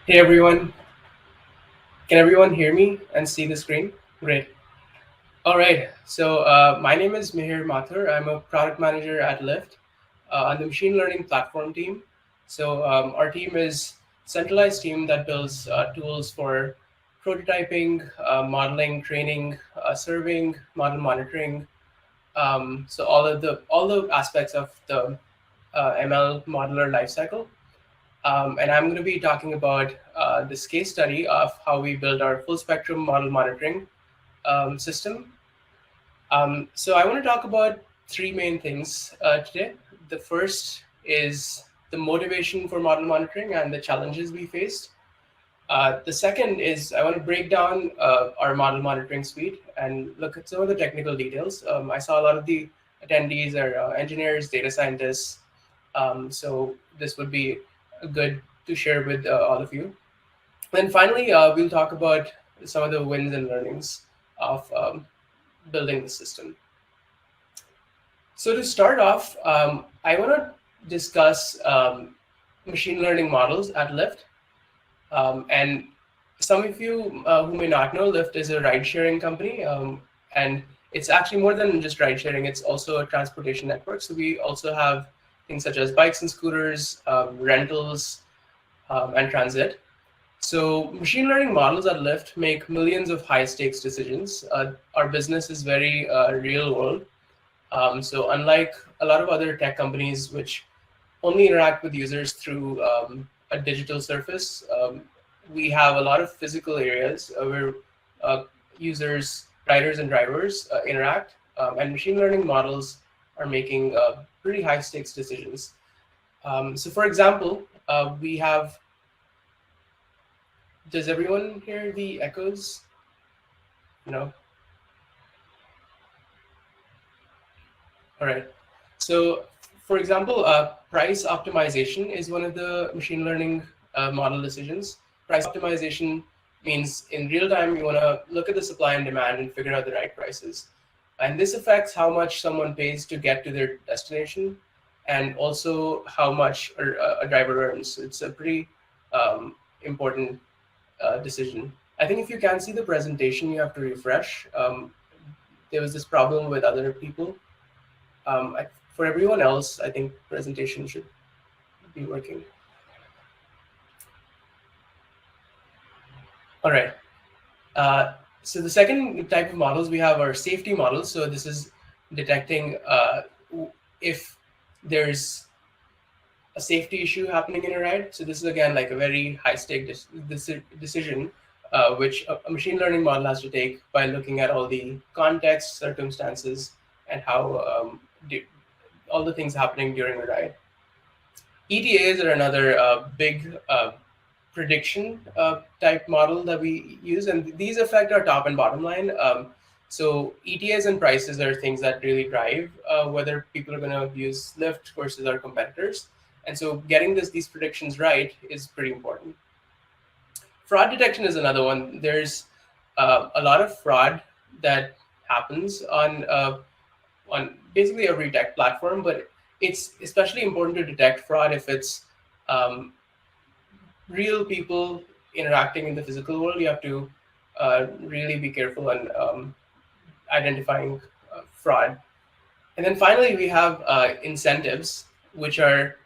Hey everyone, can everyone hear me and see the screen? Great. All right, so my name is Mihir Mathur. I'm a product manager at Lyft on the machine learning platform team. So our team is centralized team that builds tools for prototyping, modeling, training, serving, model monitoring. So all the aspects of the ML modeler lifecycle. And I'm going to be talking about this case study of how we built our full spectrum model monitoring system. So I want to talk about three main things today. The first is the motivation for model monitoring and the challenges we faced. The second is I want to break down our model monitoring suite and look at some of the technical details. I saw a lot of the attendees are engineers, data scientists, so this would be good to share with all of you. Then finally, we'll talk about some of the wins and learnings of building the system. So to start off, I want to discuss machine learning models at Lyft. And some of you who may not know, Lyft is a ride-sharing company, and it's actually more than just ride-sharing. It's also a transportation network. So we also have things such as bikes and scooters, rentals, and transit. So machine learning models at Lyft make millions of high-stakes decisions. Our business is very real-world. So unlike a lot of other tech companies, which only interact with users through a digital surface, we have a lot of physical areas where users, riders, and drivers interact, and machine learning models are making pretty high-stakes decisions. So, for example, we have. Does everyone hear the echoes? No. All right. So, for example, price optimization is one of the machine learning model decisions. Price optimization means in real time, you want to look at the supply and demand and figure out the right prices. And this affects how much someone pays to get to their destination and also how much a driver earns. It's a pretty important decision. I think if you can't see the presentation, you have to refresh. There was this problem with other people. For everyone else, I think presentation should be working. All right. So the second type of models we have are safety models. So this is detecting if there's a safety issue happening in a ride. So this is again like a very high stake decision, which a machine learning model has to take by looking at all the context, circumstances, and how all the things happening during a ride. ETAs are another big prediction type model that we use, and these affect our top and bottom line. So ETAs and prices are things that really drive whether people are going to use Lyft versus our competitors. And so getting these predictions right is pretty important. Fraud detection is another one. There's a lot of fraud that happens on basically every tech platform, but it's especially important to detect fraud if it's real people interacting in the physical world. You have to really be careful on identifying fraud. And then finally, we have incentives, which are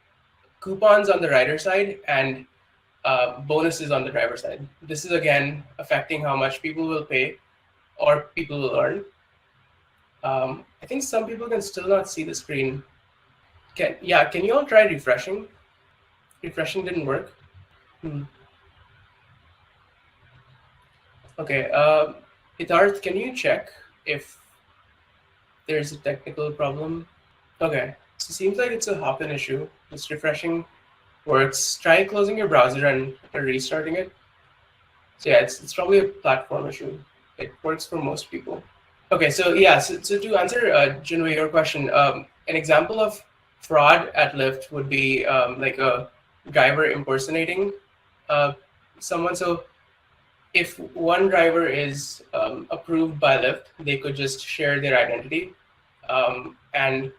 coupons on the rider side and bonuses on the driver side. This is again affecting how much people will pay or people will earn. I think some people can still not see the screen. Can you all try refreshing? Refreshing didn't work. Okay, Hitarth, can you check if there's a technical problem? Okay, so it seems like it's a Hopin issue. Just refreshing works. Try closing your browser and restarting it. So yeah, it's probably a platform issue. It works for most people. Okay, so yeah, so to answer Jinwei, your question, an example of fraud at Lyft would be like a driver impersonating someone. So if one driver is approved by Lyft, they could just share their identity, and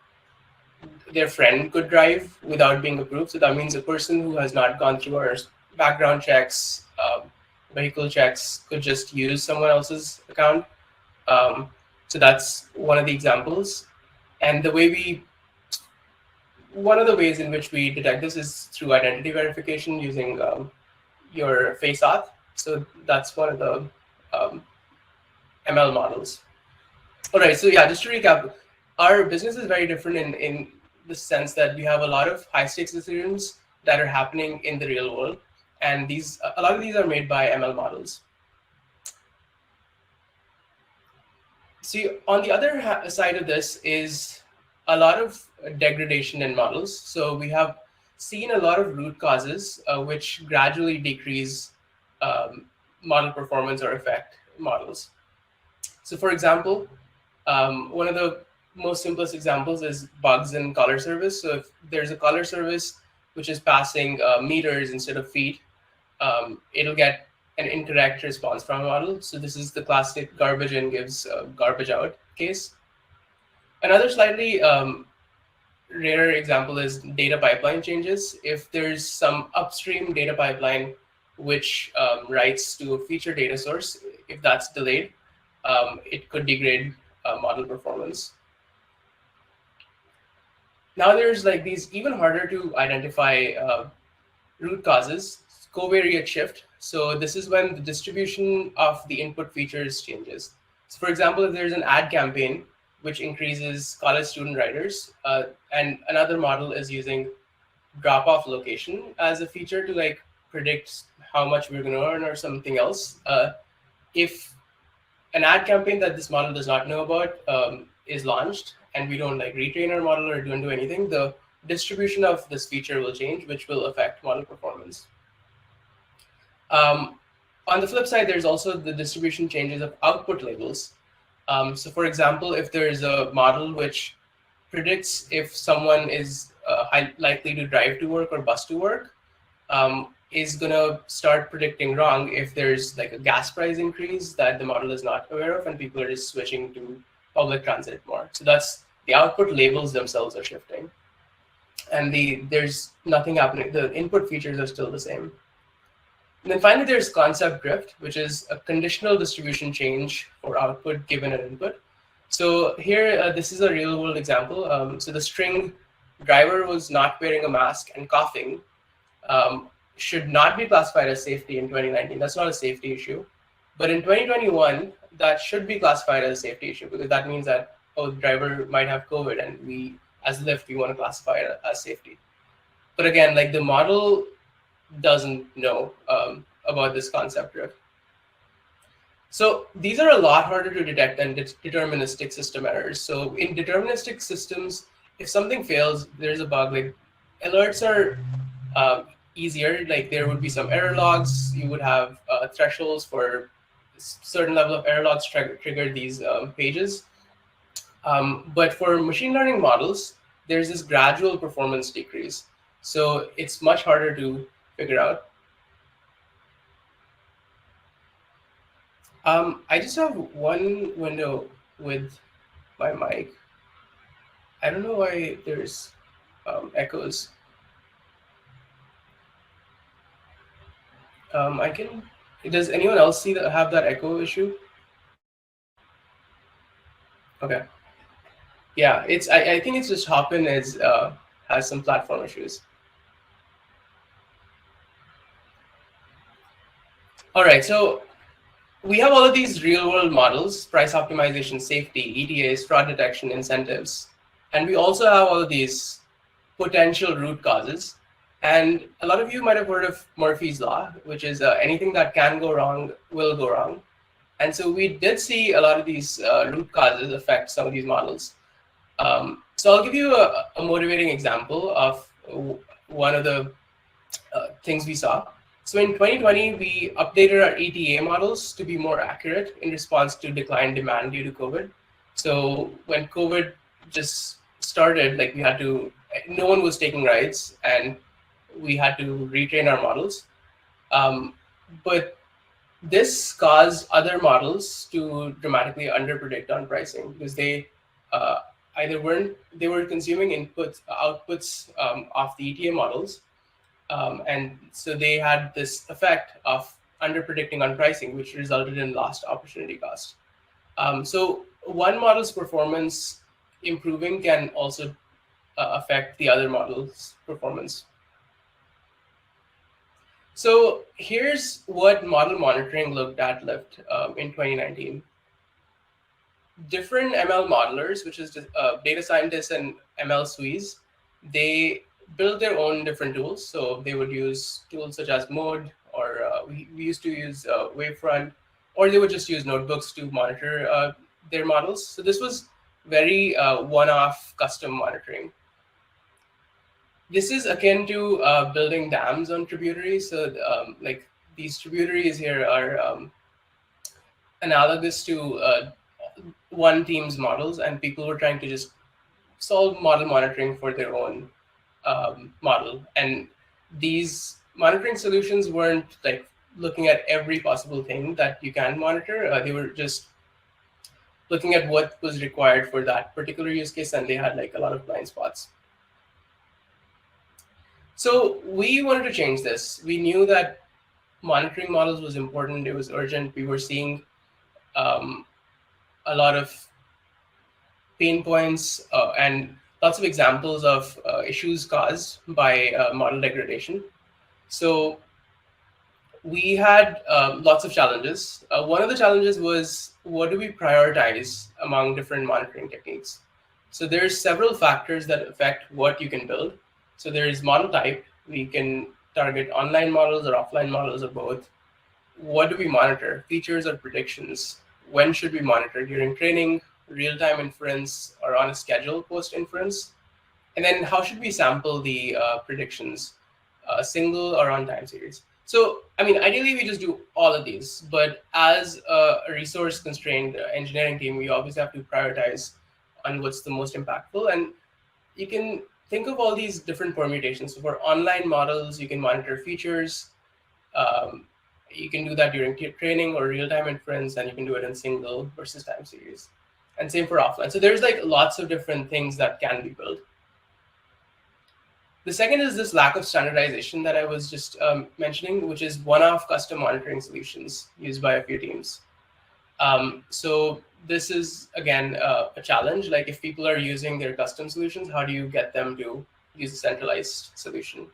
their friend could drive without being approved. So that means a person who has not gone through our background checks, vehicle checks could just use someone else's account. Um, so that's one of the examples. And one of the ways in which we detect this is through identity verification using your face auth. So that's one of the um, ML models. All right, so yeah, just to recap, our business is very different in the sense that we have a lot of high stakes decisions that are happening in the real world, and a lot of these are made by ML models. See, on the other side of this is a lot of degradation in models. So we have seen a lot of root causes which gradually decrease um, model performance or affect models. So, for example, one of the most simplest examples is bugs in color service. So if there's a color service which is passing meters instead of feet, it'll get an incorrect response from a model. So this is the classic garbage in gives garbage out case. Another slightly rarer example is data pipeline changes. If there's some upstream data pipeline which writes to a feature data source, if that's delayed, it could degrade model performance. Now there's like these even harder to identify root causes, covariate shift. So this is when the distribution of the input features changes. So for example, if there's an ad campaign which increases college student writers, and another model is using drop-off location as a feature to like predict how much we're going to earn or something else. If an ad campaign that this model does not know about is launched and we don't like retrain our model or don't do anything, the distribution of this feature will change, which will affect model performance. On the flip side, there's also the distribution changes of output labels. So for example, if there's a model which predicts if someone is likely to drive to work or bus to work, is going to start predicting wrong if there's like a gas price increase that the model is not aware of and people are just switching to public transit more. So that's the output labels themselves are shifting. And there's nothing happening. The input features are still the same. And then finally, there's concept drift, which is a conditional distribution change for output given an input. So here, this is a real world example. So the string driver was not wearing a mask and coughing should not be classified as safety in 2019. That's not a safety issue. But in 2021, that should be classified as a safety issue because that means that, oh, the driver might have COVID and we, as Lyft, we want to classify it as safety. But again, like the model doesn't know about this concept drift. So these are a lot harder to detect than deterministic system errors. So in deterministic systems, if something fails, there's a bug, like alerts are easier. Like there would be some error logs. You would have thresholds for certain level of error logs trigger these pages. But for machine learning models, there's this gradual performance decrease. So it's much harder to figure out. I just have one window with my mic. I don't know why there's echoes. Does anyone else see that have that echo issue? Okay. Yeah, I think it's just Hopin has some platform issues. All right, so we have all of these real world models, price optimization, safety, ETAs, fraud detection, incentives. And we also have all of these potential root causes. And a lot of you might have heard of Murphy's Law, which is anything that can go wrong will go wrong. And so we did see a lot of these root causes affect some of these models. So I'll give you a motivating example of one of the things we saw. So in 2020, we updated our ETA models to be more accurate in response to declined demand due to COVID. So when COVID just started, like no one was taking rides and we had to retrain our models. But this caused other models to dramatically underpredict on pricing because they they were consuming outputs of the ETA models, And so they had this effect of underpredicting on pricing, which resulted in lost opportunity cost. So one model's performance improving can also affect the other model's performance. So here's what model monitoring looked at Lyft in 2019. Different ML modelers, which is data scientists and ML SWEs, they build their own different tools. So they would use tools such as Mode, or we used to use Wavefront, or they would just use notebooks to monitor their models. So this was very one-off custom monitoring. This is akin to building dams on tributaries. So like these tributaries here are analogous to one team's models, and people were trying to just solve model monitoring for their own model. And these monitoring solutions weren't like looking at every possible thing that you can monitor. They were just looking at what was required for that particular use case, and they had like a lot of blind spots. So we wanted to change this. We knew that monitoring models was important. It was urgent. We were seeing a lot of pain points and lots of examples of issues caused by model degradation. So we had lots of challenges. One of the challenges was, what do we prioritize among different monitoring techniques? So there's several factors that affect what you can build. So there's model type. We can target online models or offline models or both. What do we monitor? Features or predictions? When should we monitor? During training, real-time inference, or on a schedule post-inference? And then how should we sample the predictions? Single or on time series? So, I mean, ideally we just do all of these, but as a resource-constrained engineering team, we obviously have to prioritize on what's the most impactful. And you can think of all these different permutations. So for online models, you can monitor features. You can do that during training or real-time inference, and you can do it in single versus time series. And same for offline. So there's like lots of different things that can be built. The second is this lack of standardization that I was just mentioning, which is one-off custom monitoring solutions used by a few teams. So this is, again, a challenge. Like if people are using their custom solutions, how do you get them to use a centralized solution?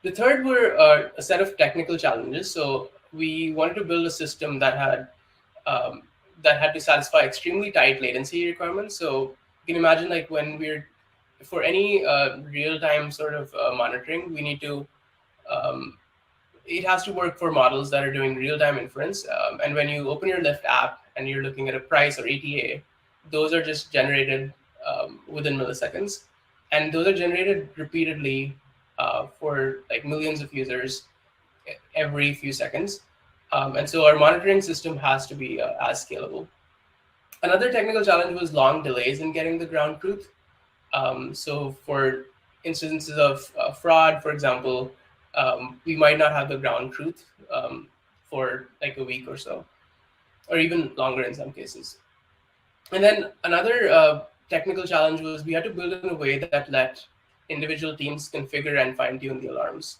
The third were a set of technical challenges. So we wanted to build a system that had to satisfy extremely tight latency requirements. So you can imagine, like when we're for any real-time sort of monitoring, we need to it has to work for models that are doing real-time inference. And when you open your Lyft app and you're looking at a price or ETA, those are just generated within milliseconds, and those are generated repeatedly for like millions of users every few seconds. And so our monitoring system has to be as scalable. Another technical challenge was long delays in getting the ground truth. So for instances of fraud, for example, we might not have the ground truth for like a week or so, or even longer in some cases. And then another technical challenge was we had to build in a way that let individual teams configure and fine-tune the alarms.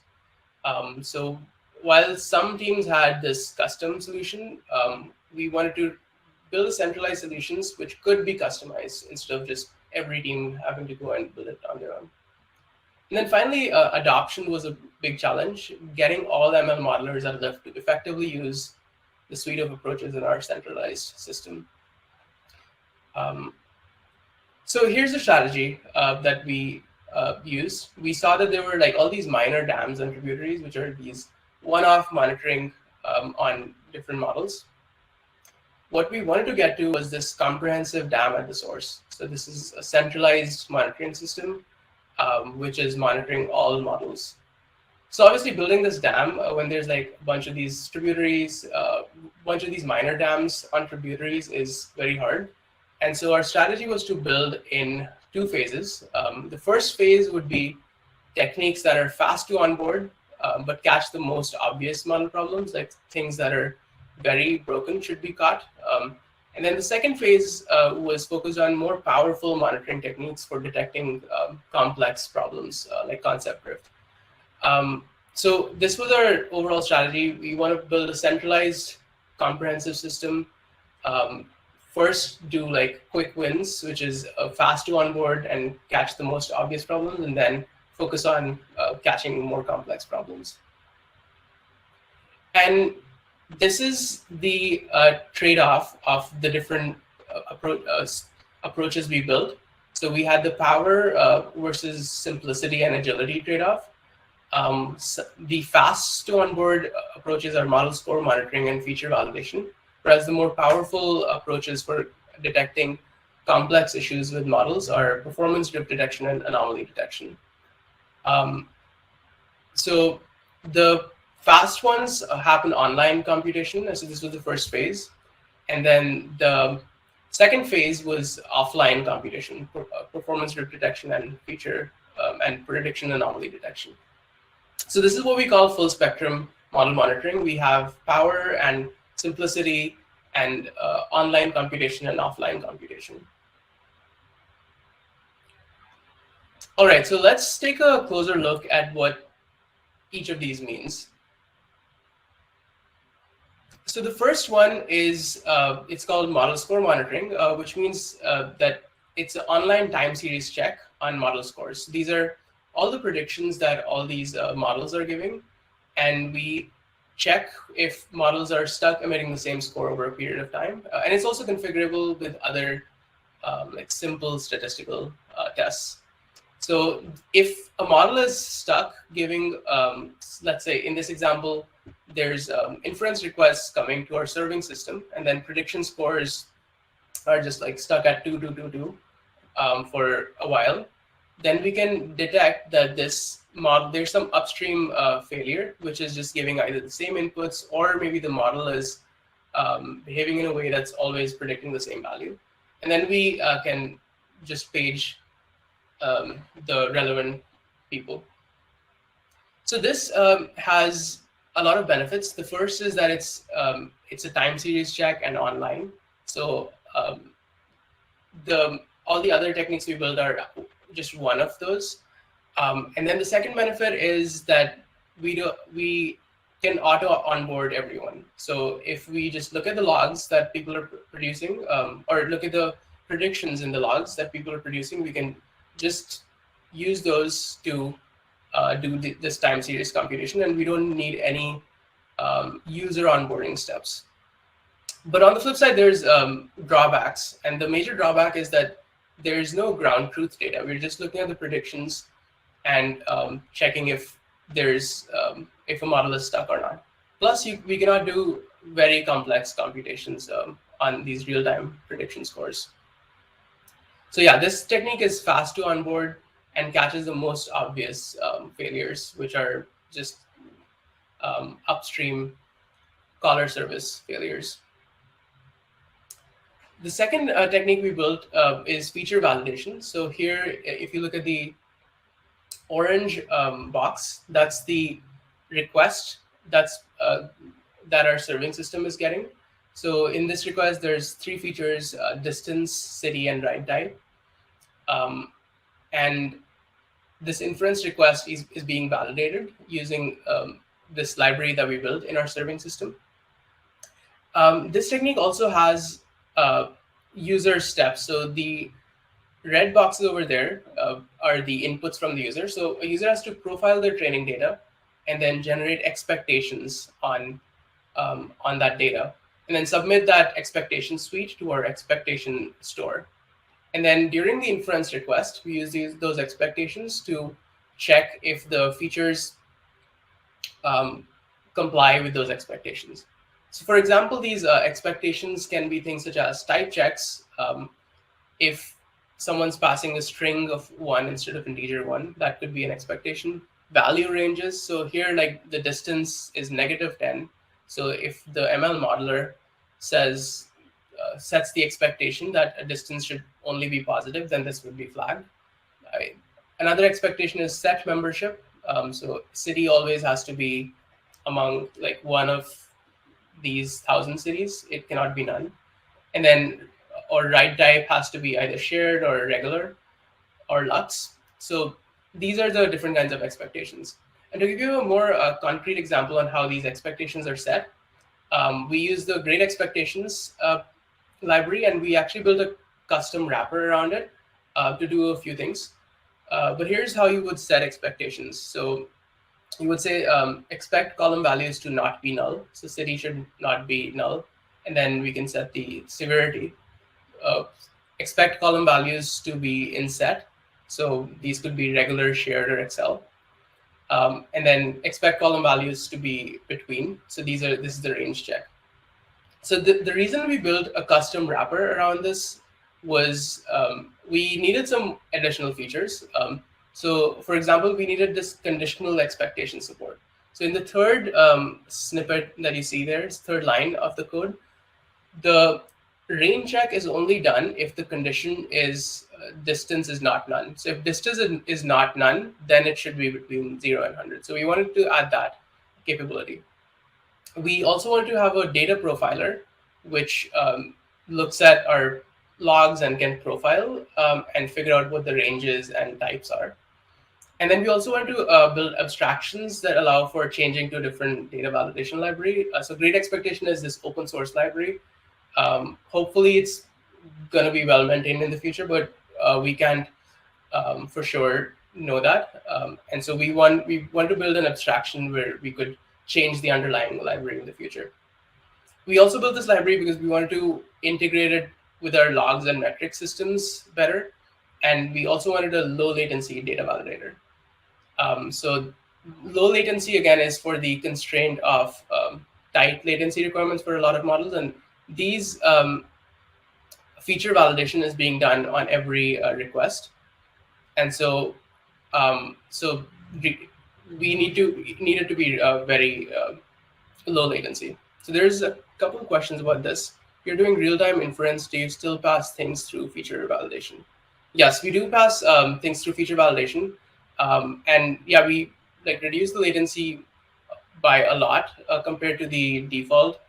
So while some teams had this custom solution, we wanted to build centralized solutions which could be customized instead of just every team having to go and build it on their own. And then finally, adoption was a big challenge, getting all ML modelers at Lyft to effectively use the suite of approaches in our centralized system. So here's the strategy that we used. We saw that there were like all these minor dams and tributaries, which are these one-off monitoring on different models. What we wanted to get to was this comprehensive dam at the source. So this is a centralized monitoring system, which is monitoring all models. So obviously building this dam, when there's like a bunch of these tributaries, a bunch of these minor dams on tributaries is very hard. And so our strategy was to build in two phases. The first phase would be techniques that are fast to onboard, but catch the most obvious model problems, like things that are very broken should be caught. And then the second phase was focused on more powerful monitoring techniques for detecting complex problems like concept drift. So this was our overall strategy. We want to build a centralized, comprehensive system. Um, First, do like quick wins, which is fast to onboard and catch the most obvious problems, and then focus on catching more complex problems. And this is the trade-off of the different approaches we built. So we had the power versus simplicity and agility trade-off. So the fast to onboard approaches are model score monitoring and feature validation, whereas the more powerful approaches for detecting complex issues with models are performance drift detection and anomaly detection. Um, so the fast ones happen online computation. So this was the first phase. And then the second phase was offline computation, performance drift detection and feature and prediction anomaly detection. So this is what we call full spectrum model monitoring. We have power and simplicity and online computation and offline computation. All right, so let's take a closer look at what each of these means. So the first one is it's called model score monitoring, which means that it's an online time series check on model scores. These are all the predictions that all these models are giving, and we check if models are stuck emitting the same score over a period of time. And it's also configurable with other like simple statistical tests. So if a model is stuck giving, let's say in this example, there's inference requests coming to our serving system, and then prediction scores are just like stuck at 2222 for a while, then we can detect that this model, there's some upstream failure, which is just giving either the same inputs, or maybe the model is behaving in a way that's always predicting the same value. And then we can just page the relevant people. So this has a lot of benefits. The first is that it's a time series check and online. So all the other techniques we build are just one of those. And then the second benefit is that we can auto onboard everyone. So if we just look at the logs that people are producing, or look at the predictions in the logs that people are producing, we can just use those to do this time series computation, and we don't need any user onboarding steps. But on the flip side, there's drawbacks, and the major drawback is that there's no ground truth data. We're just looking at the predictions and checking if there's if a model is stuck or not. Plus, we cannot do very complex computations on these real-time prediction scores. So yeah, this technique is fast to onboard and catches the most obvious failures, which are just upstream caller service failures. The second technique we built is feature validation. So here, if you look at the orange box, that's the request that our serving system is getting. So in this request, there's three features: distance, city, and ride type. And this inference request is being validated using this library that we built in our serving system. This technique also has user steps. So the red boxes over there are the inputs from the user. So a user has to profile their training data and then generate expectations on that data, and then submit that expectation suite to our expectation store. And then during the inference request, we use those expectations to check if the features comply with those expectations. So for example, these expectations can be things such as type checks. If someone's passing a string of 1 instead of integer 1, that could be an expectation. Value ranges. So here, like the distance is -10. So if the ML modeler says, sets the expectation that a distance should only be positive, then this would be flagged. Another expectation is set membership. So city always has to be among like one of these 1,000 cities. It cannot be none. And then, or ride type has to be either shared or regular or Lux. So these are the different kinds of expectations. And to give you a more concrete example on how these expectations are set, we use the grade expectations library, and we actually built a custom wrapper around it to do a few things. But here's how you would set expectations. So you would say expect column values to not be null. So city should not be null. And then we can set the severity. Uh, expect column values to be in set. So these could be regular, shared, or Excel. And then expect column values to be between. So this is the range check. So the reason we built a custom wrapper around this was we needed some additional features. So for example, we needed this conditional expectation support. So in the third snippet that you see there, third line of the code, the range check is only done if the condition is distance is not none. So if distance is not none, then it should be between 0 and 100. So we wanted to add that capability. We also want to have a data profiler, which looks at our logs and can profile and figure out what the ranges and types are. And then we also want to build abstractions that allow for changing to a different data validation library. So Great Expectation is this open source library. Hopefully it's going to be well maintained in the future, but we can't for sure know that. And so we want to build an abstraction where we could change the underlying library in the future. We also built this library because we wanted to integrate it with our logs and metric systems better. And we also wanted a low latency data validator. So low latency, again, is for the constraint of tight latency requirements for a lot of models. And these feature validation is being done on every request. And so we needed to be very low latency. So there's a couple of questions about this. You're doing real-time inference. Do you still pass things through feature validation? Yes, we do pass things through feature validation. And yeah, we reduce the latency by a lot compared to the default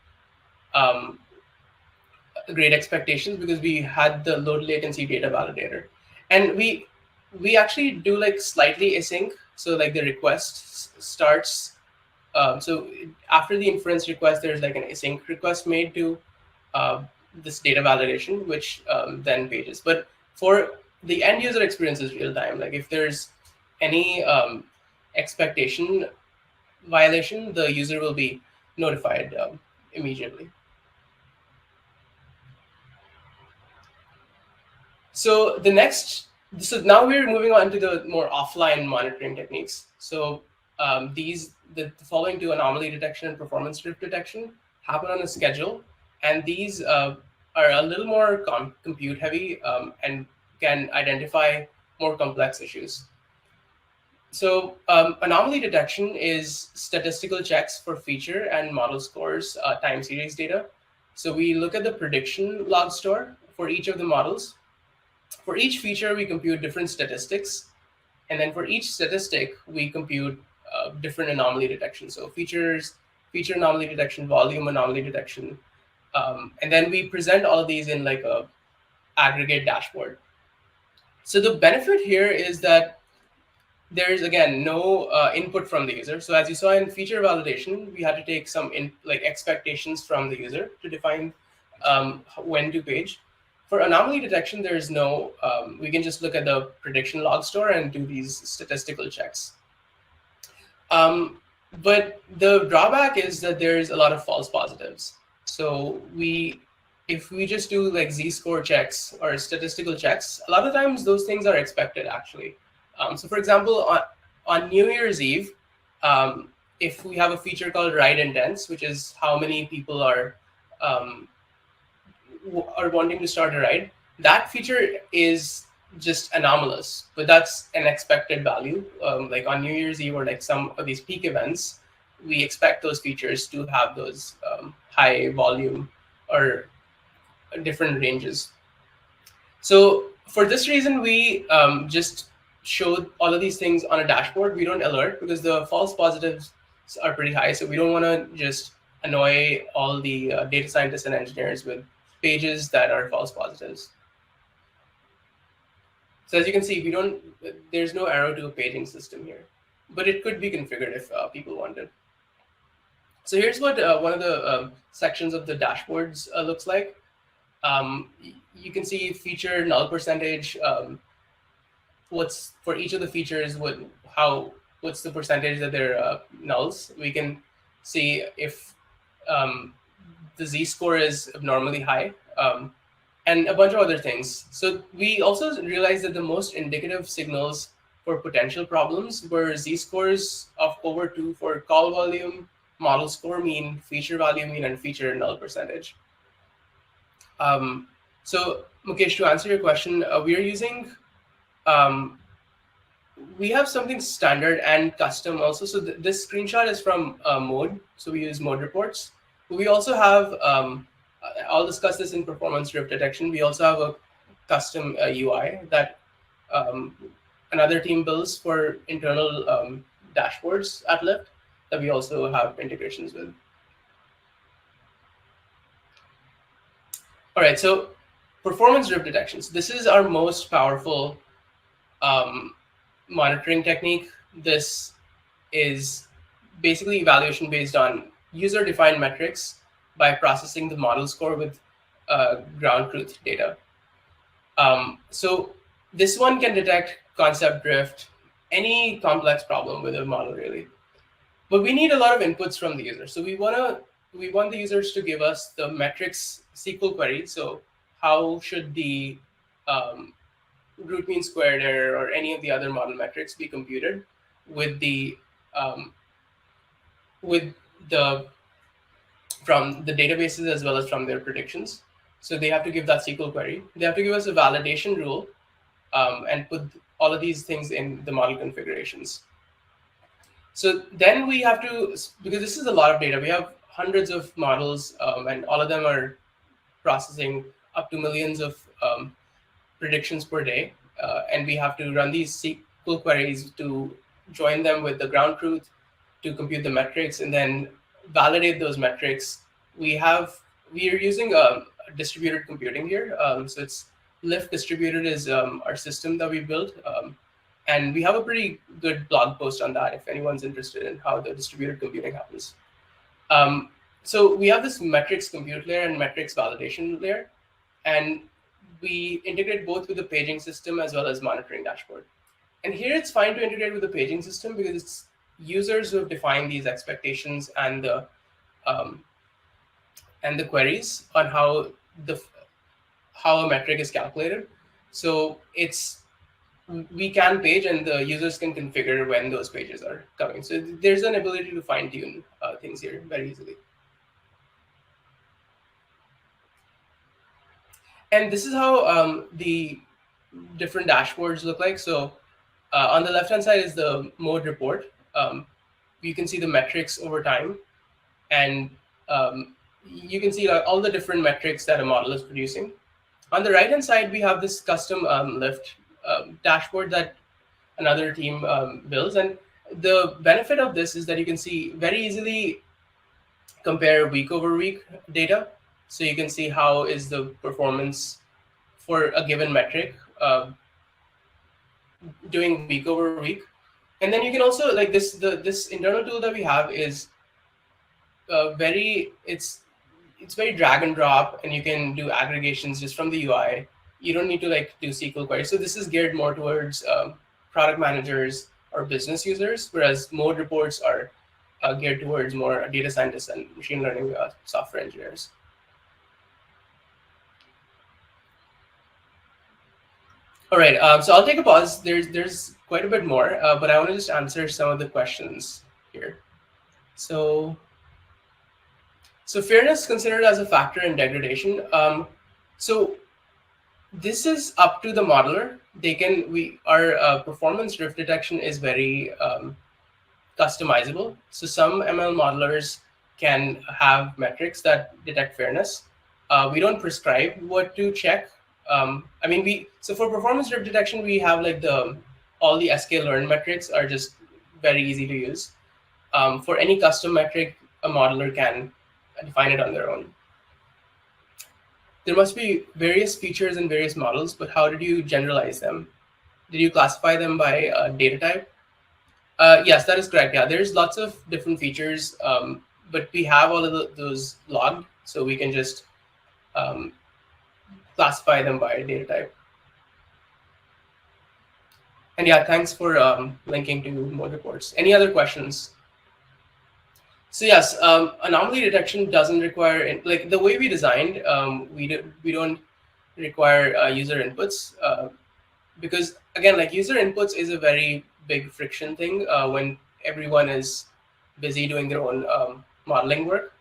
Great Expectations, because we had the low latency data validator. And we actually do slightly async. So the request starts. So after the inference request, there's an async request made to this data validation, which then pages. But for the end user experience is real time. If there's any expectation violation, the user will be notified immediately. So now we're moving on to the more offline monitoring techniques. So the following two, anomaly detection and performance drift detection, happen on a schedule, and these are a little more compute heavy and can identify more complex issues. So anomaly detection is statistical checks for feature and model scores time series data. So we look at the prediction log store for each of the models. For each feature, we compute different statistics. And then for each statistic, we compute different anomaly detection. So feature anomaly detection, volume anomaly detection. And then we present all of these in a aggregate dashboard. So the benefit here is that there's, again, no input from the user. So as you saw in feature validation, we had to take some expectations from the user to define when to page. For anomaly detection, there is no, we can just look at the prediction log store and do these statistical checks. But the drawback is that there's a lot of false positives. So if we just do z-score checks or statistical checks, a lot of times those things are expected actually. So for example, on New Year's Eve, if we have a feature called ride intents, which is how many people are wanting to start a ride, that feature is just anomalous, but that's an expected value. On New Year's Eve or some of these peak events, we expect those features to have those high volume or different ranges. So for this reason, we just showed all of these things on a dashboard. We don't alert because the false positives are pretty high. So we don't want to just annoy all the data scientists and engineers with pages that are false positives. So as you can see, there's no arrow to a paging system here. but it could be configured if people wanted. So here's what one of the sections of the dashboards looks like. You can see feature null percentage. What's for each of the features? What's the percentage that they're nulls? We can see if um, the z-score is abnormally high, and a bunch of other things. So we also realized that the most indicative signals for potential problems were z-scores of over 2 for call volume, model score mean, feature value mean, and feature null percentage. Um, so Mukesh, to answer your question, we are using um, we have something standard and custom also. So this screenshot is from Mode. So we use Mode reports. We also have, I'll discuss this in performance drift detection. We also have a custom UI that um, another team builds for internal dashboards at Lyft that we also have integrations with. All right, so performance drift detections. This is our most powerful um, monitoring technique. This is basically evaluation based on user-defined metrics by processing the model score with ground truth data. So this one can detect concept drift, any complex problem with a model really. But we need a lot of inputs from the user. So we want the users to give us the metrics SQL query. So how should the root mean squared error or any of the other model metrics be computed with the um, with the from the databases as well as from their predictions. So they have to give that SQL query. They have to give us a validation rule and put all of these things in the model configurations. So then we have to, because this is a lot of data, we have hundreds of models and all of them are processing up to millions of predictions per day. And we have to run these SQL queries to join them with the ground truth to compute the metrics and then validate those metrics. We are using distributed computing here. So it's Lyft distributed is our system that we built. And we have a pretty good blog post on that if anyone's interested in how the distributed computing happens. So we have this metrics compute layer and metrics validation layer. And we integrate both with the paging system as well as monitoring dashboard. And here it's fine to integrate with the paging system because it's users who have defined these expectations and the queries on how a metric is calculated. So we can page and the users can configure when those pages are coming. So there's an ability to fine tune things here very easily. And this is how the different dashboards look like. So on the left-hand side is the mode report. You can see the metrics over time. And you can see all the different metrics that a model is producing. On the right-hand side, we have this custom Lyft dashboard that another team builds. And the benefit of this is that you can see very easily compare week over week data. So you can see how is the performance for a given metric doing week over week. And then you can also like this internal tool that we have is it's very drag and drop, and you can do aggregations just from the UI. You don't need to like do SQL queries. So this is geared more towards product managers or business users, whereas mode reports are geared towards more data scientists and machine learning software engineers. All right, so I'll take a pause. There's quite a bit more, but I want to just answer some of the questions here. So fairness considered as a factor in degradation. So this is up to the modeler. Our performance drift detection is very customizable. So some ML modelers can have metrics that detect fairness. We don't prescribe what to check. So for performance drift detection, we have like all the sklearn metrics are just very easy to use. For any custom metric, a modeler can define it on their own. There must be various features in various models, but how did you generalize them? Did you classify them by data type? Yes, that is correct. Yeah, there's lots of different features, but we have all of those logged, so we can just um, classify them by data type. And yeah, thanks for linking to more reports. Any other questions? So yes, anomaly detection doesn't require like the way we designed. We don't require user inputs because again, like user inputs is a very big friction thing when everyone is busy doing their own modeling work.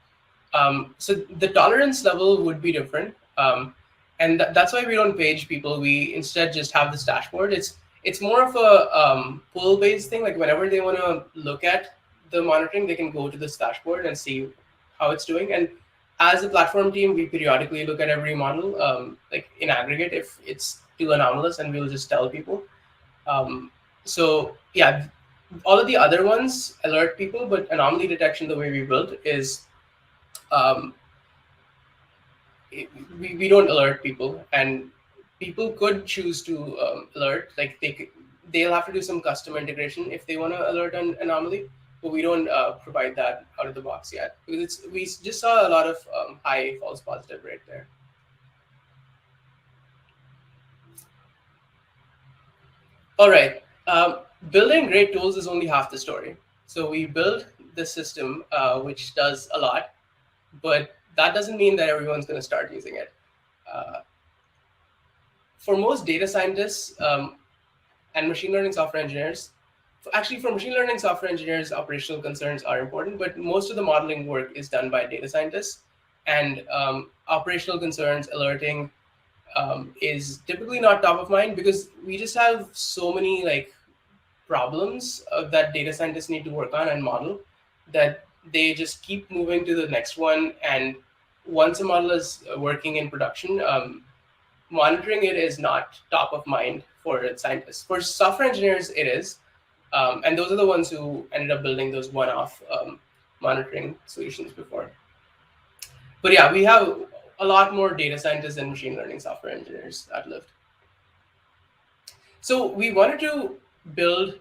So the tolerance level would be different, and that's why we don't page people. We instead just have this dashboard. It's more of a pull based thing. Like whenever they want to look at the monitoring, they can go to this dashboard and see how it's doing. And as a platform team, we periodically look at every model, like in aggregate, if it's too anomalous, and we'll just tell people. Um, so yeah, all of the other ones alert people, but anomaly detection, the way we built is um, we don't alert people, and people could choose to alert, like they'll have to do some custom integration if they want to alert an anomaly, but we don't provide that out of the box yet because we just saw a lot of high false positive rate there. All right, building great tools is only half the story. So we built this system which does a lot, but that doesn't mean that everyone's going to start using it. uh, for most data scientists and machine learning software engineers, actually for machine learning software engineers, operational concerns are important, but most of the modeling work is done by data scientists, and operational concerns, alerting is typically not top of mind because we just have so many like problems that data scientists need to work on and model that they just keep moving to the next one. And once a model is working in production, monitoring it is not top of mind for scientists. For software engineers, it is, and those are the ones who ended up building those one-off monitoring solutions before. But yeah, we have a lot more data scientists and machine learning software engineers at Lyft. So we wanted to build,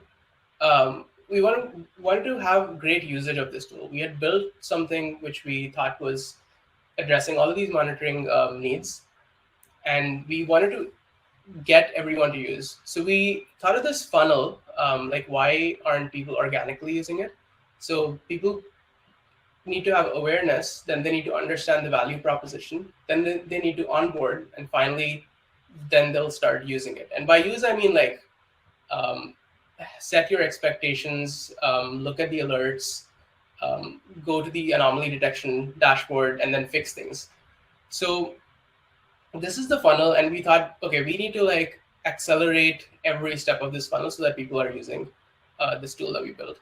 wanted to have great usage of this tool. We had built something which we thought was addressing all of these monitoring needs, and we wanted to get everyone to use. So we thought of this funnel, like why aren't people organically using it? So people need to have awareness, then they need to understand the value proposition, then they need to onboard, and finally, then they'll start using it. And by use, I mean like um, set your expectations, look at the alerts, go to the anomaly detection dashboard, and then fix things. So this is the funnel, and we thought, okay, we need to like accelerate every step of this funnel so that people are using this tool that we built.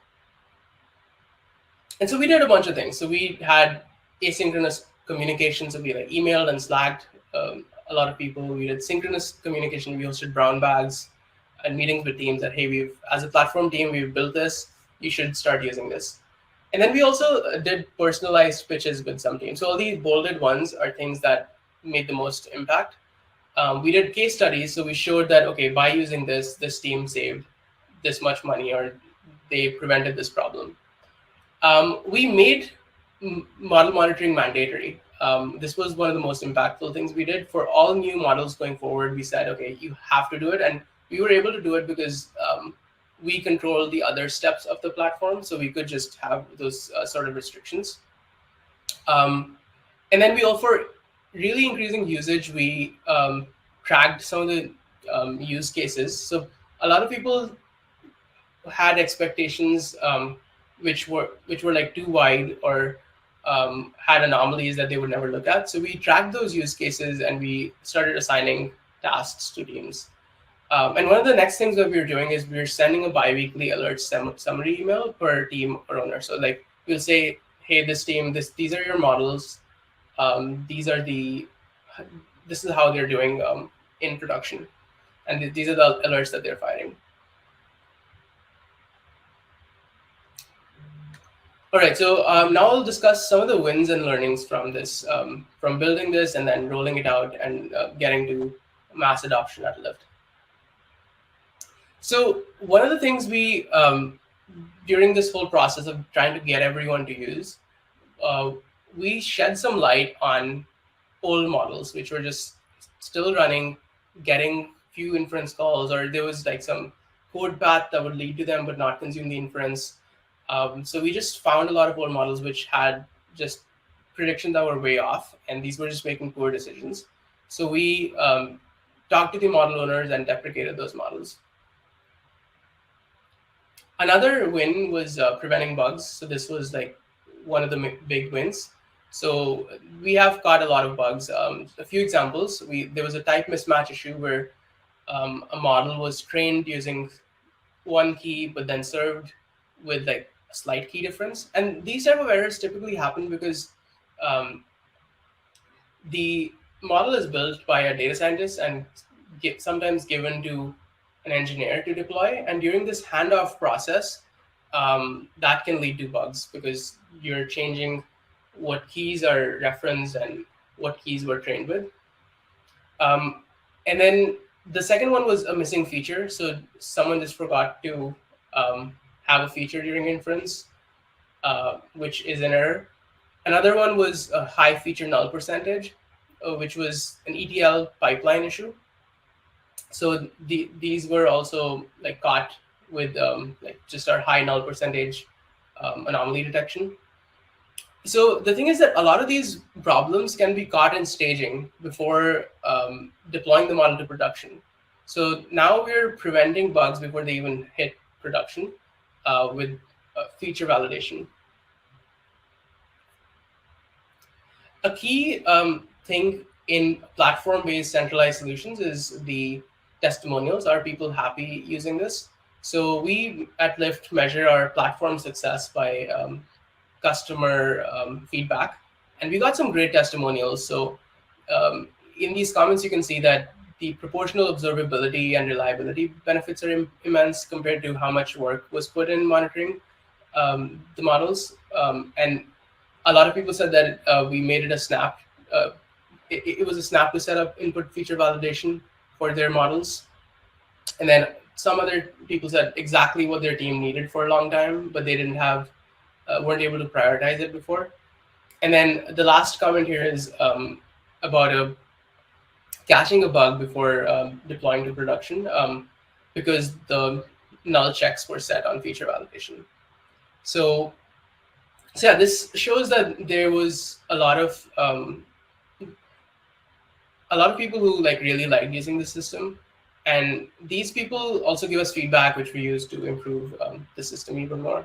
And so we did a bunch of things. So we had asynchronous communication, so we like emailed and slacked a lot of people. We did synchronous communication. We hosted brown bags and meetings with teams that, hey, we've as a platform team, we've built this. You should start using this. And then we also did personalized pitches with some teams. So all these bolded ones are things that made the most impact. We did case studies, so we showed that, okay, by using this team saved this much money, or they prevented this problem. We made model monitoring mandatory. This was one of the most impactful things we did for all new models going forward. We said, okay, you have to do it, and we were able to do it because we control the other steps of the platform, so we could just have those sort of restrictions. And then we offer really increasing usage. We tracked some of the use cases. So a lot of people had expectations which were like too wide, or had anomalies that they would never look at. So we tracked those use cases and we started assigning tasks to teams. And one of the next things that we were doing is we were sending a bi-weekly alert summary email per team or owner. So like we'll say, hey, this team, these are your models. These are this is how they're doing in production, and these are the alerts that they're firing. All right, so now I'll discuss some of the wins and learnings from this, from building this and then rolling it out and getting to mass adoption at Lyft. So one of the things we during this whole process of trying to get everyone to use, uh, we shed some light on old models which were just still running, getting few inference calls, or there was like some code path that would lead to them but not consume the inference. So we just found a lot of old models which had just predictions that were way off, and these were just making poor decisions. So we talked to the model owners and deprecated those models. Another win was preventing bugs. So this was like one of the big wins. So we have caught a lot of bugs. A few examples: there was a type mismatch issue where a model was trained using one key, but then served with like a slight key difference. And these type of errors typically happen because um, the model is built by a data scientist and sometimes given to an engineer to deploy. And during this handoff process, that can lead to bugs because you're changing what keys are referenced and what keys were trained with. Um, and then the second one was a missing feature. So someone just forgot to have a feature during inference, which is an error. Another one was a high feature null percentage, which was an ETL pipeline issue. So these were also like caught with like just our high null percentage anomaly detection. So the thing is that a lot of these problems can be caught in staging before deploying the model to production. So now we're preventing bugs before they even hit production with feature validation. A key thing in platform-based centralized solutions is the testimonials. Are people happy using this? So we at Lyft measure our platform success by customer feedback, and we got some great testimonials. So in these comments, you can see that the proportional observability and reliability benefits are immense compared to how much work was put in monitoring the models. And a lot of people said that we made it a snap. It was a snap to set up input feature validation for their models. And then some other people said exactly what their team needed for a long time, but they didn't have, weren't able to prioritize it before. And then the last comment here is about catching a bug before deploying to production because the null checks were set on feature validation. So yeah, this shows that there was a lot of people who like really liked using the system, and these people also give us feedback, which we use to improve the system even more.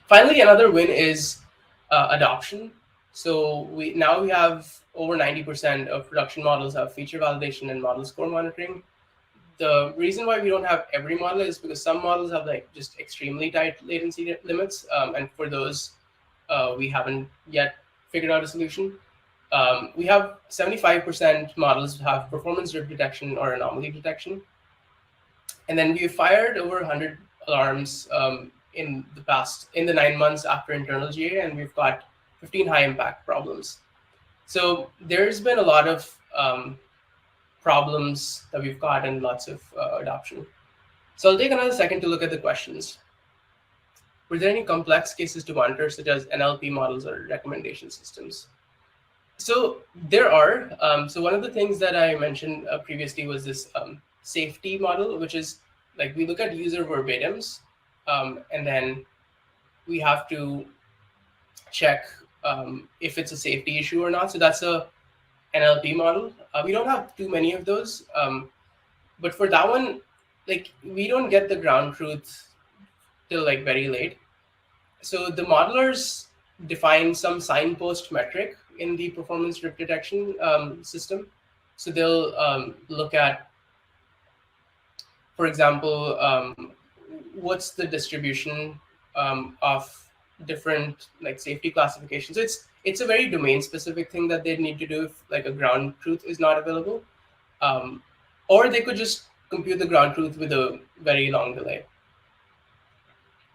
Finally, another win is adoption. So we have over 90% of production models have feature validation and model score monitoring. The reason why we don't have every model is because some models have like just extremely tight latency limits, and for those, we haven't yet figured out a solution. We have 75% models have performance drift detection or anomaly detection, and then we fired over 100 alarms in the 9 months after internal GA, and we've got 15 high impact problems. So there's been a lot of problems that we've got and lots of adoption. So I'll take another second to look at the questions. Were there any complex cases to monitor, such as NLP models or recommendation systems? So there are. So one of the things that I mentioned previously was this safety model, which is like we look at user verbatims, and then we have to check if it's a safety issue or not. So that's a NLP model. We don't have too many of those, but for that one, like we don't get the ground truth till like very late. So the modelers define some signpost metric in the performance drift detection system. So they'll look at, for example, what's the distribution of different like safety classifications. So it's a very domain specific thing that they need to do if like a ground truth is not available, or they could just compute the ground truth with a very long delay.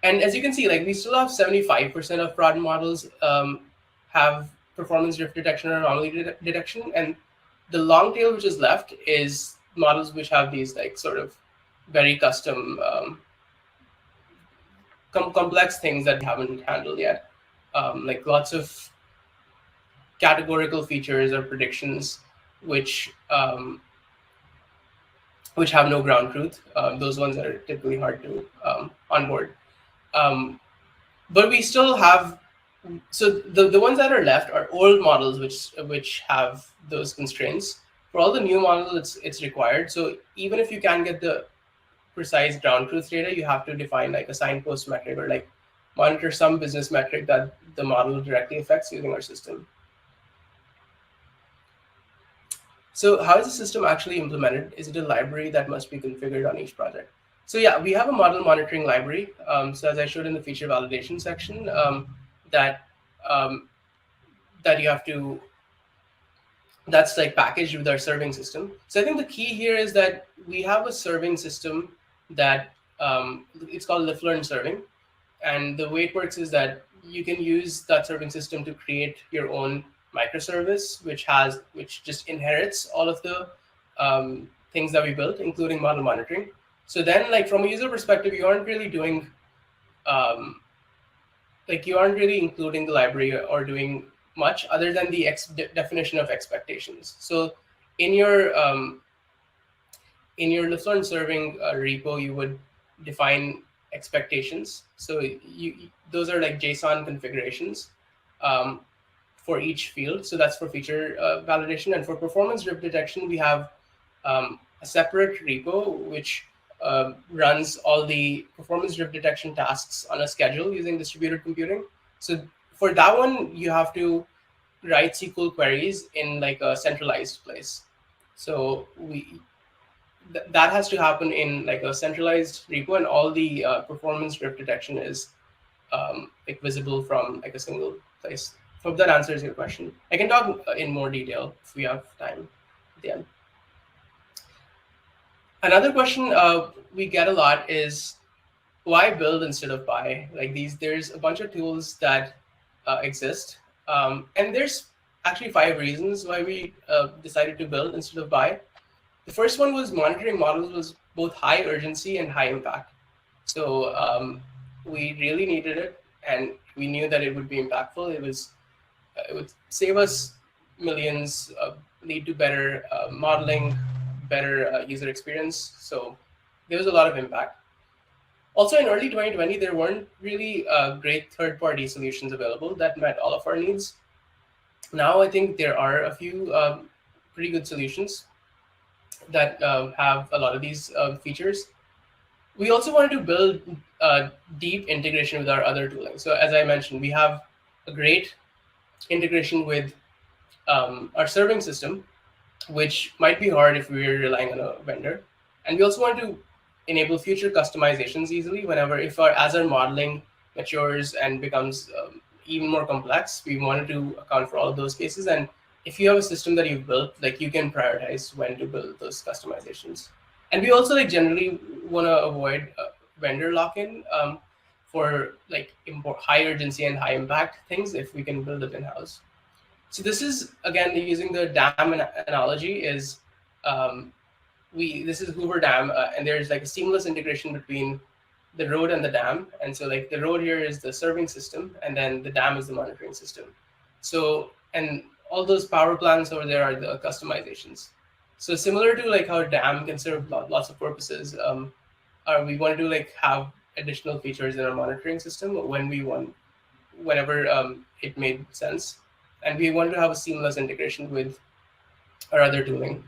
And as you can see, like we still have 75% of fraud models have performance drift detection or anomaly detection, and the long tail which is left is models which have these like sort of very custom complex things that we haven't handled yet, like lots of categorical features or predictions, which which have no ground truth. Those ones are typically hard to onboard. Um, but we still have, so the ones that are left are old models which have those constraints. For all the new models, it's required. So even if you can get the precise ground truth data, you have to define like a signpost metric or like monitor some business metric that the model directly affects using our system. So how is the system actually implemented? Is it a library that must be configured on each project? So yeah, we have a model monitoring library. So as I showed in the feature validation section, that um, that you have to, that's like packaged with our serving system. So I think the key here is that we have a serving system that it's called Lyft Learn Serving, and the way it works is that you can use that serving system to create your own microservice, which just inherits all of the things that we built, including model monitoring. So then, like from a user perspective, you aren't really doing um, like you aren't really including the library or doing much other than the definition of expectations. So in your Lyft Learn serving repo, you would define expectations. So those are like JSON configurations um, for each field. So that's for feature validation. And for performance drift detection, we have a separate repo which runs all the performance drift detection tasks on a schedule using distributed computing. So for that one, you have to write SQL queries in like a centralized place. So that has to happen in like a centralized repo, and all the performance drift detection is like visible from like a single place. Hope that answers your question. I can talk in more detail if we have time at the end. Another question we get a lot is why build instead of buy? Like there's a bunch of tools that exist, and there's actually 5 reasons why we decided to build instead of buy. The first one was monitoring models was both high urgency and high impact. So we really needed it, and we knew that it would be impactful. It would save us millions, lead to better modeling, better user experience. So there was a lot of impact. Also, in early 2020, there weren't really great third-party solutions available that met all of our needs. Now, I think there are a few pretty good solutions that have a lot of these features. We also wanted to build deep integration with our other tooling. So as I mentioned, we have a great integration with our serving system, which might be hard if we were relying on a vendor. And we also want to enable future customizations easily whenever, as our modeling matures and becomes even more complex, we wanted to account for all of those cases. And if you have a system that you've built, like you can prioritize when to build those customizations. And we also like generally want to avoid vendor lock-in for like high urgency and high impact things if we can build it in-house. So this is again using the dam analogy is this is Hoover Dam, and there's like a seamless integration between the road and the dam. And so like the road here is the serving system, and then the dam is the monitoring system. So and all those power plants over there are the customizations. So similar to like how dam can serve lots of purposes, we want to like have additional features in our monitoring system whenever it made sense. And we want to have a seamless integration with our other tooling.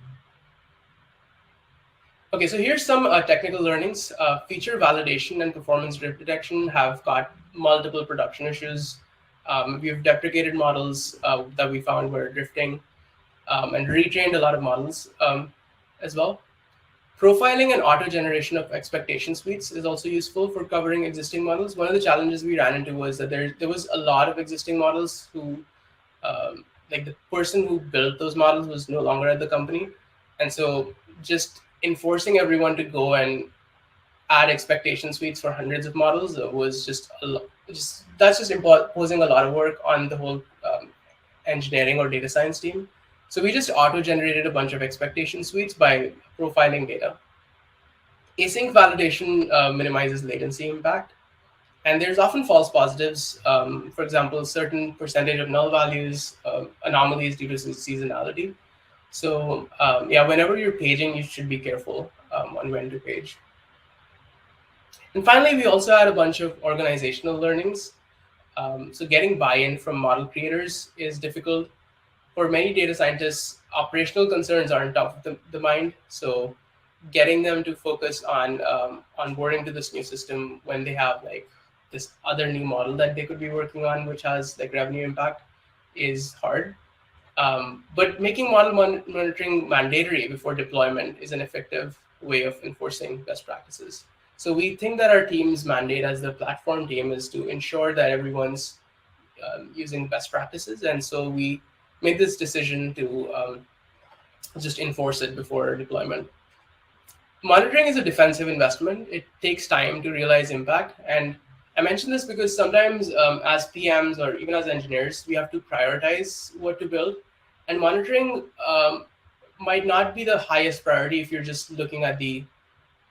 Okay, so here's some technical learnings. Feature validation and performance drift detection have got multiple production issues. We've deprecated models that we found were drifting and retrained a lot of models as well. Profiling and auto generation of expectation suites is also useful for covering existing models. One of the challenges we ran into was that there was a lot of existing models who like the person who built those models was no longer at the company. And so just enforcing everyone to go and add expectation suites for hundreds of models was just that's just imposing a lot of work on the whole engineering or data science team. So we just auto-generated a bunch of expectation suites by profiling data. Async validation minimizes latency impact. And there's often false positives. For example, certain percentage of null values, anomalies due to seasonality. So yeah, whenever you're paging, you should be careful on when to page. And finally, we also had a bunch of organizational learnings. So getting buy-in from model creators is difficult. For many data scientists, operational concerns aren't top of the mind. So getting them to focus on onboarding to this new system when they have like this other new model that they could be working on, which has like revenue impact, is hard. But making model monitoring mandatory before deployment is an effective way of enforcing best practices. So we think that our team's mandate as the platform team is to ensure that everyone's using best practices, and so we made this decision to just enforce it before deployment. Monitoring is a defensive investment. It takes time to realize impact. And I mention this because sometimes, as PMs or even as engineers, we have to prioritize what to build. And monitoring might not be the highest priority if you're just looking at the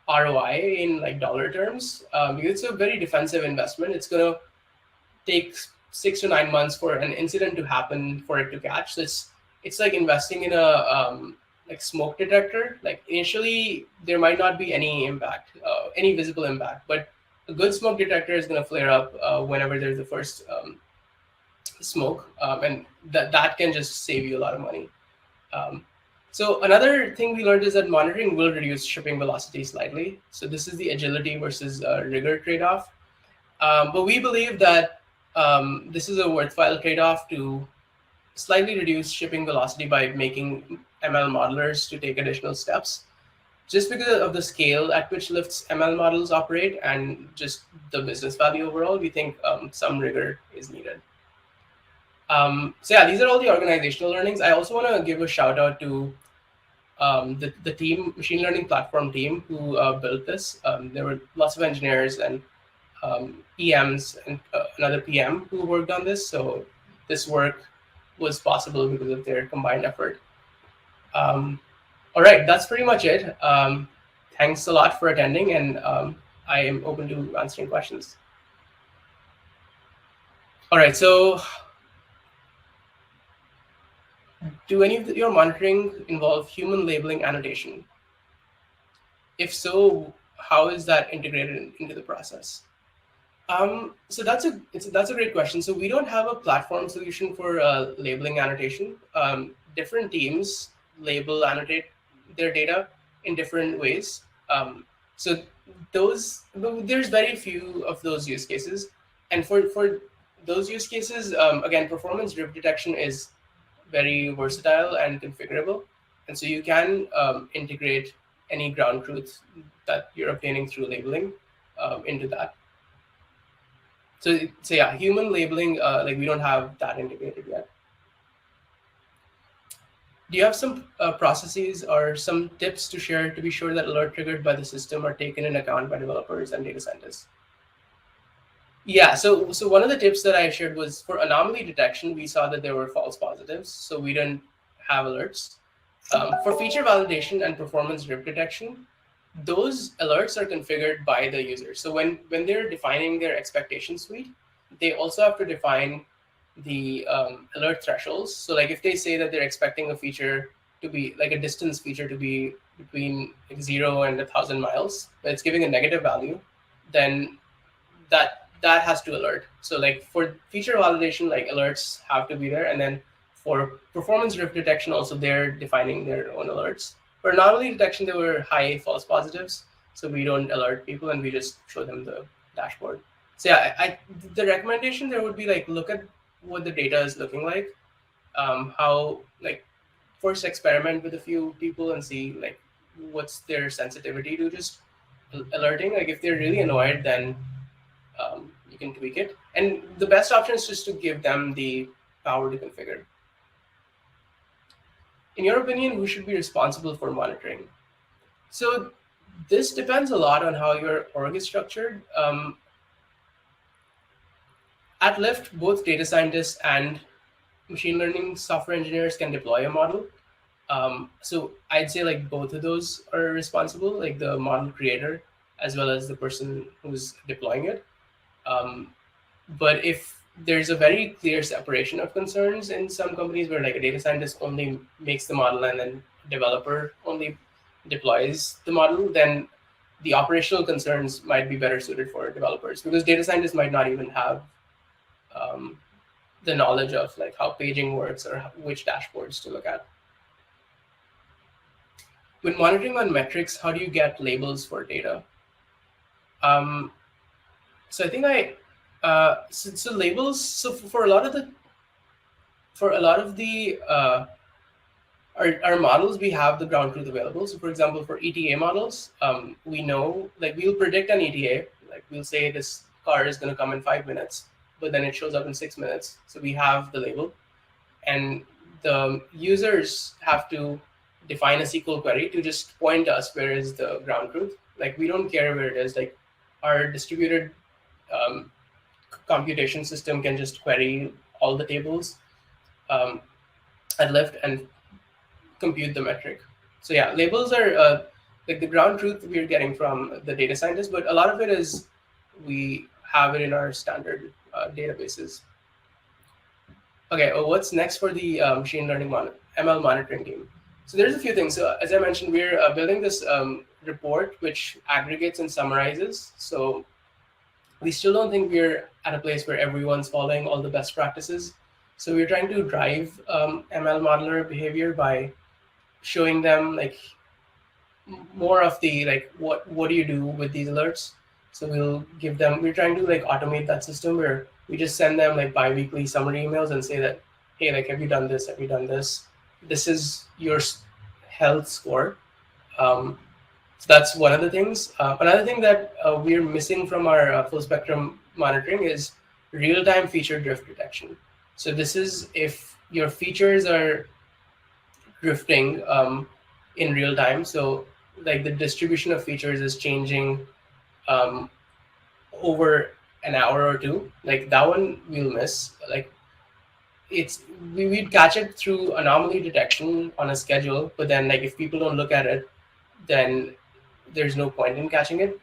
ROI in like dollar terms, because it's a very defensive investment. It's going to take 6 to 9 months for an incident to happen for it to catch. So it's like investing in a like smoke detector. Like initially, there might not be any impact, any visible impact, but a good smoke detector is going to flare up whenever there's the first smoke, and that can just save you a lot of money. Um, so another thing we learned is that monitoring will reduce shipping velocity slightly. So this is the agility versus rigor trade-off. But we believe that this is a worthwhile trade-off to slightly reduce shipping velocity by making ML modelers to take additional steps. Just because of the scale at which Lyft's ML models operate and just the business value overall, we think some rigor is needed. So yeah, these are all the organizational learnings. I also want to give a shout out to the team, machine learning platform team who built this. There were lots of engineers and PMs and another PM who worked on this. So this work was possible because of their combined effort. All right, that's pretty much it. Thanks a lot for attending, and I am open to answering questions. All right, so do any of your monitoring involve human labeling annotation? If so, how is that integrated into the process? So that's a great question. So we don't have a platform solution for labeling annotation. Different teams label annotate their data in different ways. So there's very few of those use cases, and for those use cases, again, performance drift detection is very versatile and configurable, and so you can integrate any ground truth that you're obtaining through labeling into that. So yeah, human labeling, like we don't have that integrated yet. Do you have some processes or some tips to share to be sure that alert triggered by the system are taken in account by developers and data scientists? Yeah, so one of the tips that I shared was for anomaly detection, we saw that there were false positives, so we didn't have alerts. For feature validation and performance drift detection, those alerts are configured by the user. So when they're defining their expectation suite, they also have to define the alert thresholds. So like if they say that they're expecting a feature to be like a distance feature to be between like 0 and 1,000 miles, but it's giving a negative value, then that has to alert. So like for feature validation, like alerts have to be there, and then for performance drift detection, also they're defining their own alerts. For anomaly detection, there were high false positives, so we don't alert people and we just show them the dashboard. So yeah, the recommendation there would be like look at what the data is looking like, how like first experiment with a few people and see like what's their sensitivity to just alerting. Like if they're really annoyed, then you can tweak it. And the best option is just to give them the power to configure. In your opinion, who should be responsible for monitoring? So this depends a lot on how your org is structured. At Lyft, both data scientists and machine learning software engineers can deploy a model. So I'd say like both of those are responsible, like the model creator as well as the person who's deploying it. Um, but if there's a very clear separation of concerns in some companies where like a data scientist only makes the model and then developer only deploys the model, then the operational concerns might be better suited for developers because data scientists might not even have um, the knowledge of like how paging works or which dashboards to look at. When monitoring on metrics, how do you get labels for data? Um, so I think so labels. So for a lot of the our models, we have the ground truth available. So for example, for ETA models, we know like we'll predict an ETA. Like we'll say this car is going to come in 5 minutes, but then it shows up in 6 minutes. So we have the label, and the users have to define a SQL query to just point us where is the ground truth. Like we don't care where it is. Like our distributed um, computation system can just query all the tables um, at Lyft and compute the metric. So yeah, labels are like the ground truth we're getting from the data scientists, but a lot of it is we have it in our standard databases. Okay, what's next for the machine learning ML monitoring team? So there's a few things. So as I mentioned, we're building this report which aggregates and summarizes. So we still don't think we're at a place where everyone's following all the best practices. So we're trying to drive ML modeler behavior by showing them like more of the like what do you do with these alerts. So we're trying to like automate that system where we just send them like bi-weekly summary emails and say that, hey, like have you done this, this is your health score. So that's one of the things. Another thing that we're missing from our full spectrum monitoring is real-time feature drift detection. So this is if your features are drifting in real time. So like the distribution of features is changing um, over an hour or two. Like that one we'll miss. Like we'd catch it through anomaly detection on a schedule, but then like if people don't look at it, then there's no point in catching it.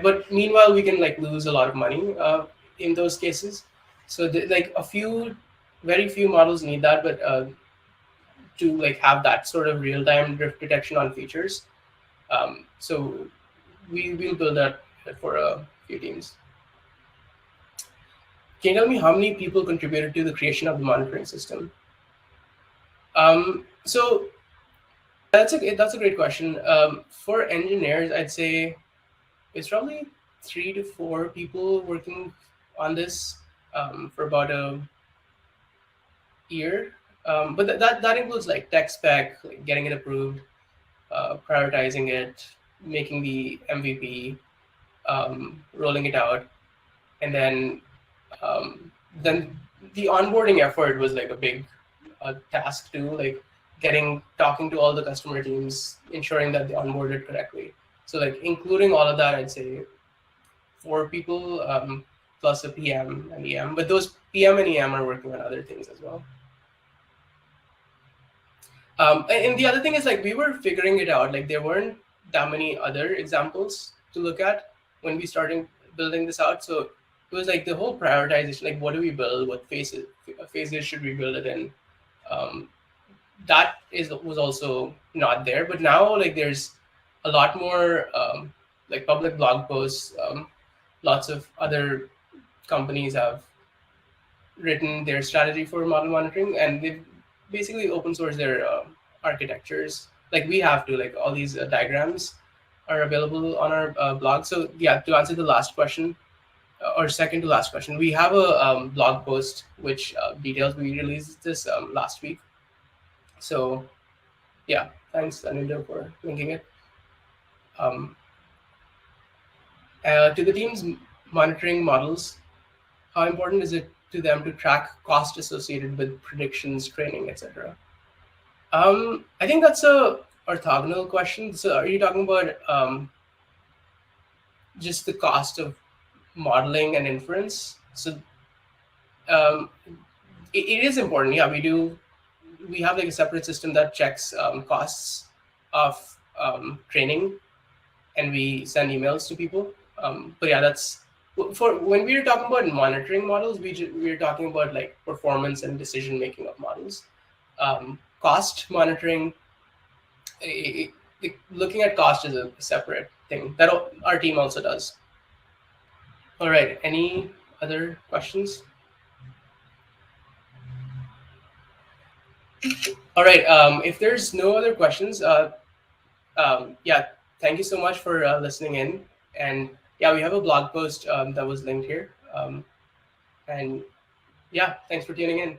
But meanwhile, we can like lose a lot of money in those cases. So like very few models need that, but to like have that sort of real time drift detection on features. So we will build that for a few teams. Can you tell me how many people contributed to the creation of the monitoring system? So that's a great question. For engineers, I'd say it's probably 3 to 4 people working on this for about a year. But that includes like tech spec, like getting it approved, prioritizing it, making the MVP, rolling it out, and then the onboarding effort was like a big task too, like talking to all the customer teams, ensuring that they onboarded correctly. So like including all of that, I'd say 4 people plus a PM and EM, but those PM and EM are working on other things as well. And the other thing is like we were figuring it out. Like there weren't that many other examples to look at when we started building this out. So it was like the whole prioritization. Like what do we build? What phases should we build it in? That was also not there. But now like there's a lot more like public blog posts. Lots of other companies have written their strategy for model monitoring, and they've basically open source their architectures. Like we have to, like all these diagrams are available on our blog. So yeah, to answer the last question, or second to last question, we have a blog post which details. We released this last week. So yeah, thanks Anindya for linking it. To the teams monitoring models, how important is it to them to track cost associated with predictions, training, etc.? I think that's a orthogonal question. So are you talking about just the cost of modeling and inference? So um, it is important. Yeah, we have like a separate system that checks costs of training, and we send emails to people. But yeah, that's For when we are talking about monitoring models, we're talking about like performance and decision making of models. Cost monitoring, looking at cost is a separate thing that our team also does. All right. Any other questions? All right. If there's no other questions, yeah, thank you so much for listening in. And yeah, we have a blog post that was linked here. And yeah, thanks for tuning in.